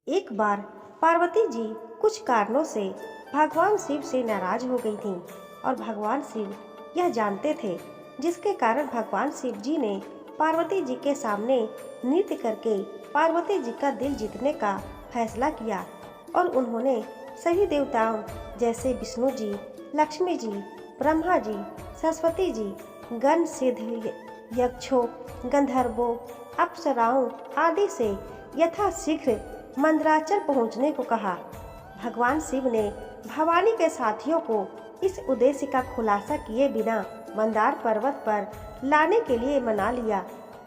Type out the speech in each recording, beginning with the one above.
एक बार पार्वती जी कुछ कारणों से भगवान शिव से नाराज हो गई थीं और भगवान शिव यह जानते थे, जिसके कारण भगवान शिव जी ने पार्वती जी के सामने नृत्य करके पार्वती जी का दिल जीतने का फैसला किया। और उन्होंने सभी देवताओं जैसे विष्णु जी, लक्ष्मी जी, ब्रह्मा जी, सरस्वती जी, गण सिद्ध यक्षों, गंधर्वों, अप्सराओं आदि से यथाशीघ्र मंदराचल पहुंचने को कहा। भगवान शिव ने भवानी के साथियों को इस उद्देश्य का खुलासा किए बिना मंदार पर्वत पर लाने के लिए मना लिया।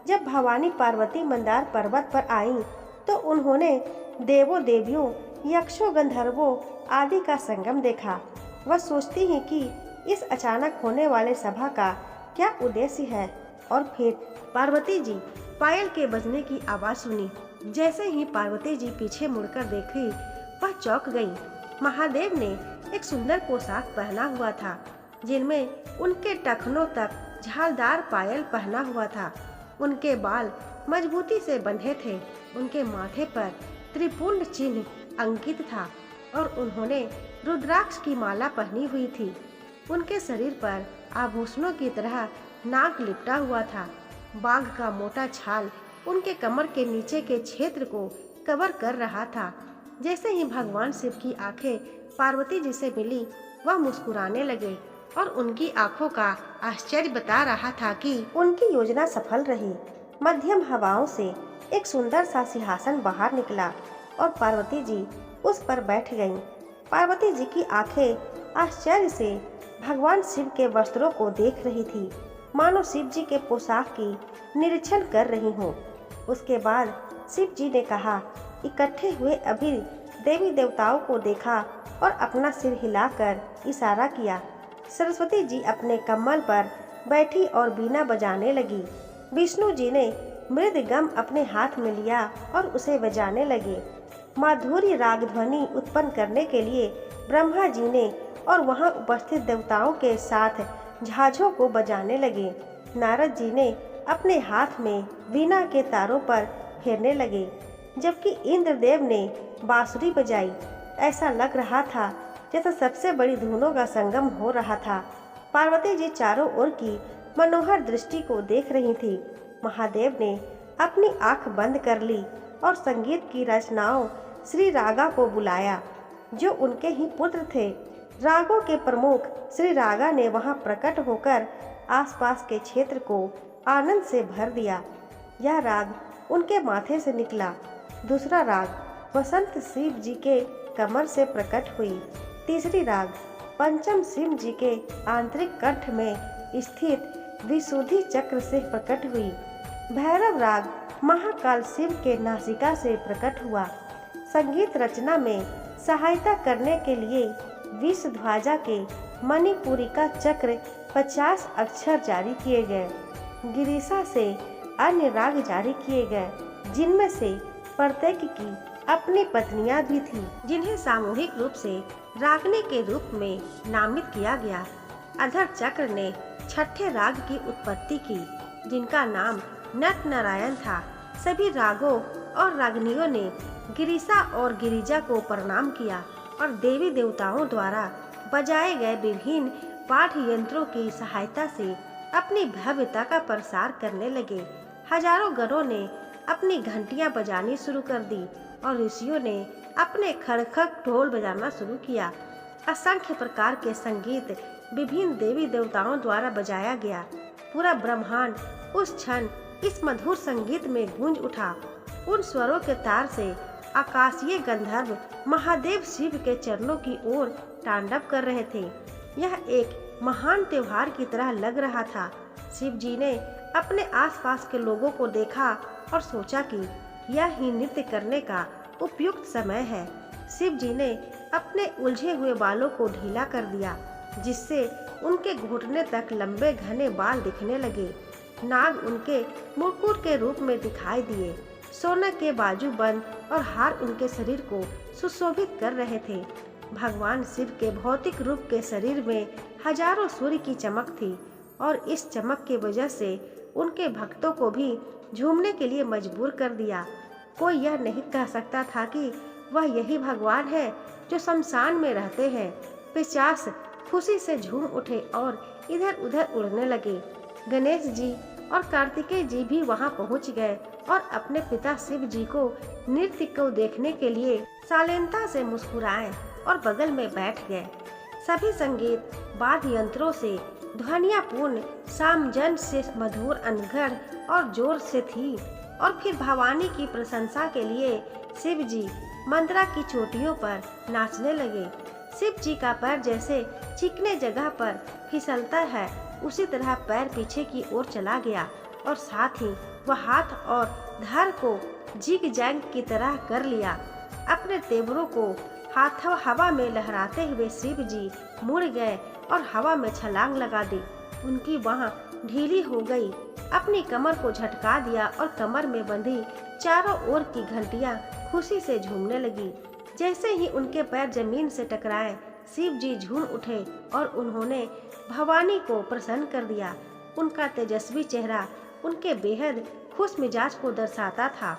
जब भवानी पार्वती मंदार पर्वत पर आईं, तो उन्होंने देवों देवियों, यक्षों, गंधर्वों आदि का संगम देखा। वह सोचती हैं कि इस अचानक होने वाले सभा का क्या उद्देश्य है। और फिर पार्वती जी पायल के बजने की आवाज सुनी। जैसे ही पार्वती जी पीछे मुड़कर देखी, वह चौंक गई। महादेव ने एक सुंदर पोशाक पहना हुआ था, जिनमें उनके टखनों तक झालदार पायल पहना हुआ था। उनके बाल मजबूती से बंधे थे। उनके माथे पर त्रिपुंड चिन्ह अंकित था और उन्होंने रुद्राक्ष की माला पहनी हुई थी। उनके शरीर पर आभूषणों की तरह नाग लिपटा हुआ था। बाघ का मोटा छाल उनके कमर के नीचे के क्षेत्र को कवर कर रहा था। जैसे ही भगवान शिव की आंखें पार्वती जी से मिली, वह मुस्कुराने लगे और उनकी आंखों का आश्चर्य बता रहा था कि उनकी योजना सफल रही। मध्यम हवाओं से एक सुंदर सा सिंहासन बाहर निकला और पार्वती जी उस पर बैठ गईं। पार्वती जी की आंखें आश्चर्य से भगवान शिव के वस्त्रों को देख रही थी, मानो शिव जी के पोशाक की निरीक्षण कर रही हूँ। उसके बाद शिव जी ने कहा, इकट्ठे हुए अभी देवी देवताओं को देखा और अपना सिर हिलाकर इशारा किया। सरस्वती जी अपने कमल पर बैठी और बीना बजाने लगी। विष्णु जी ने मृदगम अपने हाथ में लिया और उसे बजाने लगे। माधुरी राग ध्वनि उत्पन्न करने के लिए ब्रह्मा जी ने और वहां उपस्थित देवताओं के साथ झांझों को बजाने लगे। नारद जी ने अपने हाथ में वीणा के तारों पर फेरने लगे, जबकि इंद्रदेव ने बांसुरी बजाई। ऐसा लग रहा था जैसे सबसे बड़ी धुनों का संगम हो रहा था। पार्वती जी चारों ओर की मनोहर दृष्टि को देख रही थी। महादेव ने अपनी आंख बंद कर ली और संगीत की रचनाओं श्री रागा को बुलाया, जो उनके ही पुत्र थे। रागों के प्रमुख श्री रागा ने वहां प्रकट होकर आसपास के क्षेत्र को आनंद से भर दिया। यह राग उनके माथे से निकला। दूसरा राग वसंत शिव जी के कमर से प्रकट हुई। तीसरी राग पंचम शिव जी के आंतरिक कंठ में स्थित विशुद्धि चक्र से प्रकट हुई। भैरव राग महाकाल शिव के नासिका से प्रकट हुआ। संगीत रचना में सहायता करने के लिए विष ध्वजा के मणिपुरी का चक्र 50 अक्षर जारी किए गए। गिरिशा से अन्य राग जारी किए गए, जिनमें से प्रत्येक की अपनी पत्नियां भी थीं, जिन्हें सामूहिक रूप से रागनी के रूप में नामित किया गया। अधर चक्र ने छठे राग की उत्पत्ति की, जिनका नाम नट नारायण था। सभी रागों और रागनियों ने गिरिशा और गिरिजा को प्रणाम किया और देवी देवताओं द्वारा बजाए गए विभिन्न वाद्य यंत्रों की सहायता से अपनी भव्यता का प्रसार करने लगे। हजारों गणों ने अपनी घंटियां बजानी शुरू कर दी और ऋषियों ने अपने खड़खड़ ढोल बजाना शुरू किया। असंख्य प्रकार के संगीत विभिन्न देवी देवताओं द्वारा बजाया गया। पूरा ब्रह्मांड उस क्षण इस मधुर संगीत में गूंज उठा। उन स्वरों के तार से आकाशीय गंधर्व महादेव शिव के चरणों की ओर तांडव कर रहे थे। यह एक महान त्योहार की तरह लग रहा था। शिव जी ने अपने आसपास के लोगों को देखा और सोचा कि यह ही नृत्य करने का उपयुक्त समय है। शिव जी ने अपने उलझे हुए बालों को ढीला कर दिया, जिससे उनके घुटने तक लंबे घने बाल दिखने लगे। नाग उनके मुकुट के रूप में दिखाई दिए। सोने के बाजूबंद और हार उनके शरीर को सुशोभित कर रहे थे। भगवान शिव के भौतिक रूप के शरीर में हजारों सूर्य की चमक थी और इस चमक की वजह से उनके भक्तों को भी झूमने के लिए मजबूर कर दिया। कोई यह नहीं कह सकता था कि वह यही भगवान है जो शमशान में रहते हैं। पिशाच खुशी से झूम उठे और इधर उधर उड़ने लगे। गणेश जी और कार्तिकेय जी भी वहां पहुंच गए और अपने पिता शिव जी को नृत्य को देखने के लिए शालीनता से मुस्कुराए और बगल में बैठ गए। सभी संगीत वाद्य यंत्रों से ध्वनियाँ पूर्ण सामजन से मधुर अनघड़ और जोर से थी। और फिर भवानी की प्रशंसा के लिए शिव जी मंदरा की चोटियों पर नाचने लगे। शिव जी का पैर जैसे चिकने जगह पर फिसलता है, उसी तरह पैर पीछे की ओर चला गया और साथ ही वह हाथ और धड़ को जिग जैग की तरह कर लिया। अपने तेवरों को हाथ हवा में लहराते हुए शिव जी मुड़ गए और हवा में छलांग लगा दी। उनकी बाह ढीली हो गई, अपनी कमर को झटका दिया और कमर में बंधी चारों ओर की घंटियां खुशी से झूमने लगी। जैसे ही उनके पैर जमीन से टकराए, शिव जी झूम उठे और उन्होंने भवानी को प्रसन्न कर दिया। उनका तेजस्वी चेहरा उनके बेहद खुश मिजाज को दर्शाता था।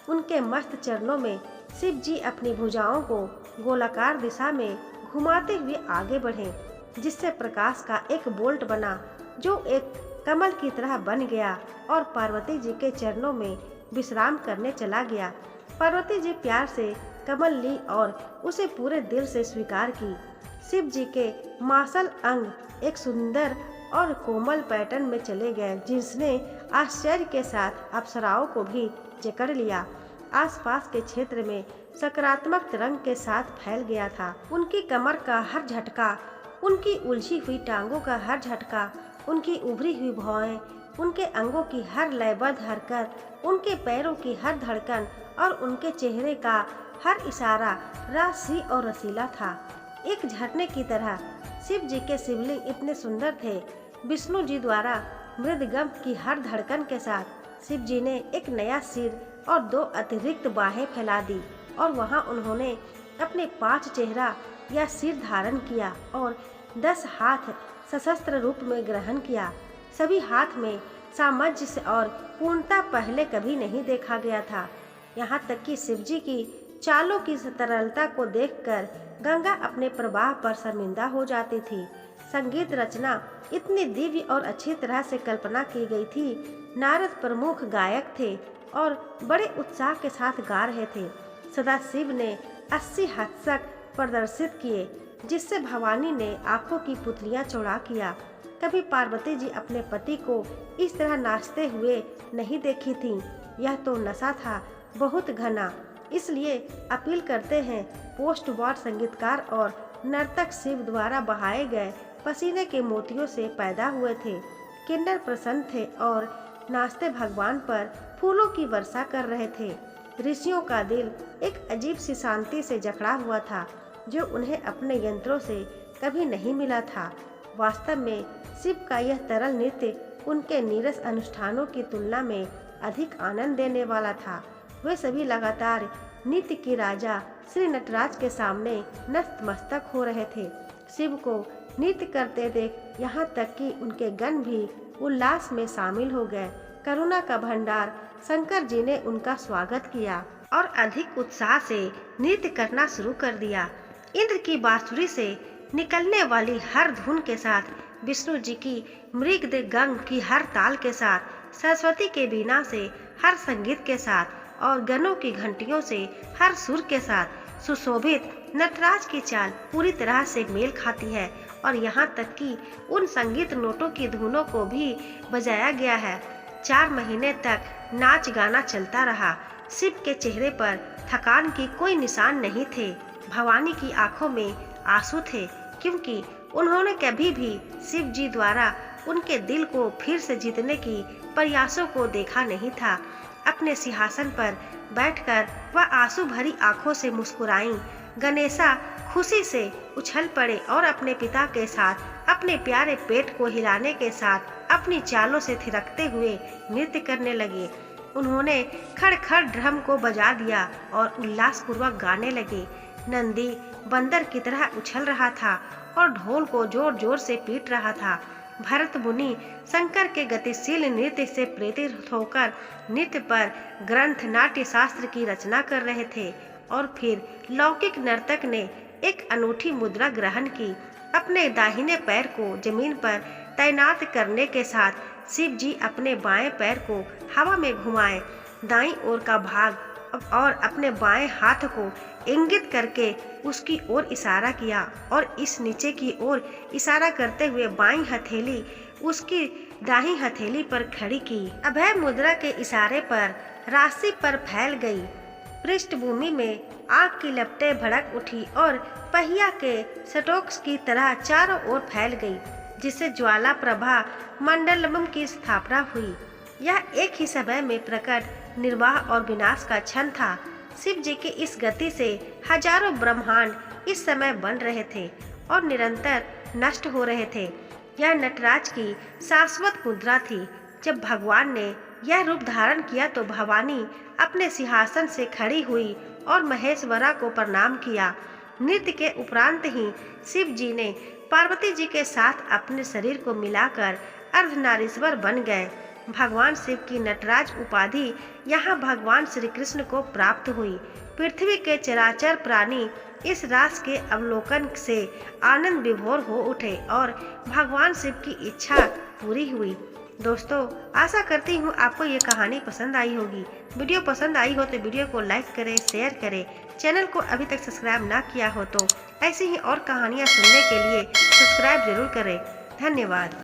उनके मस्त चरणों में शिव जी अपनी भुजाओं को गोलाकार दिशा में घुमाते हुए आगे बढ़े, जिससे प्रकाश का एक बोल्ट बना जो एक कमल की तरह बन गया और पार्वती जी के चरणों में विश्राम करने चला गया। पार्वती जी प्यार से कमल ली और उसे पूरे दिल से स्वीकार की। शिव जी के मासल अंग एक सुंदर और कोमल पैटर्न में चले गए, जिसने आश्चर्य के साथ अप्सराओं को भी जकड़ लिया। आसपास के क्षेत्र में सकारात्मक तरंग के साथ फैल गया था। उनकी कमर का हर झटका, उनकी उलझी हुई टांगों का हर झटका, उनकी उभरी हुई भौहें, उनके अंगों की हर लयबद्ध हरकत, उनके पैरों की हर धड़कन और उनके चेहरे का हर इशारा राशि और रसीला था। एक झरने की तरह शिव जी के शिवलिंग इतने सुंदर थे। विष्णु जी द्वारा मृदगम की हर धड़कन के साथ शिव जी ने एक नया सिर और 2 अतिरिक्त बाहें फैला दी और वहां उन्होंने अपने 5 चेहरा या सिर धारण किया और 10 हाथ सशस्त्र रूप में ग्रहण किया। सभी हाथ में सामंजस्य और पूर्णता पहले कभी नहीं देखा गया था। यहाँ तक कि शिव जी की चालों की तरलता को देखकर गंगा अपने प्रवाह पर शर्मिंदा हो जाती थी। संगीत रचना इतनी दिव्य और अच्छी तरह से कल्पना की गई थी। नारद प्रमुख गायक थे और बड़े उत्साह के साथ गा रहे थे। सदाशिव ने 80 हस्तक प्रदर्शित किए, जिससे भवानी ने आंखों की पुतलियां चौड़ा किया। कभी पार्वती जी अपने पति को इस तरह नाचते हुए नहीं देखी थीं। यह तो नशा था, बहुत घना। इसलिए अपील करते हैं, पोस्ट वॉर संगीतकार और नर्तक शिव द्वारा बहाए गए पसीने के मोतियों से पैदा हुए थे। किन्नर प्रसन्न थे और नाचते भगवान पर फूलों की वर्षा कर रहे थे। ऋषियों का दिल एक अजीब सी शांति से जकड़ा हुआ था, जो उन्हें अपने यंत्रों से कभी नहीं मिला था। वास्तव में शिव का यह तरल नृत्य उनके नीरस अनुष्ठानों की तुलना में अधिक आनंद देने वाला था। वे सभी लगातार नृत्य की राजा श्री नटराज के सामने नतमस्तक हो रहे थे। शिव को नृत्य करते देख यहाँ तक कि उनके गण भी उल्लास में शामिल हो गए। करुणा का भंडार शंकर जी ने उनका स्वागत किया और अधिक उत्साह से नृत्य करना शुरू कर दिया। इंद्र की बांसुरी से निकलने वाली हर धुन के साथ, विष्णु जी की मृग गंग की हर ताल के साथ, सरस्वती के बीना से हर संगीत के साथ और गनों की घंटियों से हर सुर के साथ सुशोभित नटराज की चाल पूरी तरह से मेल खाती है और यहाँ तक कि उन संगीत नोटों की धुनों को भी बजाया गया है। 4 महीने तक नाच गाना चलता रहा। शिव के चेहरे पर थकान की कोई निशान नहीं थे। भवानी की आंखों में आंसू थे, क्योंकि उन्होंने कभी भी शिव जी द्वारा उनके दिल को फिर से जीतने की प्रयासों को देखा नहीं था। अपने सिंहासन पर बैठकर वह आंसू भरी आंखों से मुस्कुराईं। गणेशा खुशी से उछल पड़े और अपने पिता के साथ अपने प्यारे पेट को हिलाने के साथ अपनी चालों से थिरकते हुए नृत्य करने लगे। उन्होंने खड़-खड़ ड्रम को बजा दिया और उल्लासपूर्वक गाने लगे। नंदी बंदर की तरह उछल रहा था और ढोल को जोर जोर से पीट रहा था। भरत मुनि शंकर के गतिशील नृत्य से प्रेरित होकर नृत्य पर ग्रंथ नाट्य शास्त्र की रचना कर रहे थे। और फिर लौकिक नर्तक ने एक अनूठी मुद्रा ग्रहण की। अपने दाहिने पैर को जमीन पर तैनात करने के साथ शिव जी अपने बाएं पैर को हवा में घुमाए, दाईं ओर का भाग और अपने बाएं हाथ को इंगित करके उसकी ओर इशारा किया और इस नीचे की ओर इशारा करते हुए बाईं हथेली उसकी दाहिनी हथेली पर खड़ी की। अभय मुद्रा के इशारे पर राशि पर फैल गई। पृष्ठभूमि में आग की लपटें भड़क उठी और पहिया के स्टोक्स की तरह चारों ओर फैल गई, जिससे ज्वाला प्रभा मंडलम की स्थापना हुई। यह एक ही समय में प्रकट, निर्वाह और विनाश का क्षण था। शिव जी की इस गति से हजारों ब्रह्मांड इस समय बन रहे थे और निरंतर नष्ट हो रहे थे। यह नटराज की शाश्वत मुद्रा थी। जब भगवान ने यह रूप धारण किया तो भवानी अपने सिंहासन से खड़ी हुई और महेश्वरा को प्रणाम किया। नृत्य के उपरांत ही शिव जी ने पार्वती जी के साथ अपने शरीर को मिलाकर अर्धनारीश्वर बन गए। भगवान शिव की नटराज उपाधि यहाँ भगवान श्री कृष्ण को प्राप्त हुई। पृथ्वी के चराचर प्राणी इस रास के अवलोकन से आनंद विभोर हो उठे और भगवान शिव की इच्छा पूरी हुई। दोस्तों, आशा करती हूँ आपको ये कहानी पसंद आई होगी। वीडियो पसंद आई हो तो वीडियो को लाइक करें, शेयर करें। चैनल को अभी तक सब्सक्राइब ना किया हो तो ऐसी ही और कहानियाँ सुनने के लिए सब्सक्राइब जरूर करें। धन्यवाद।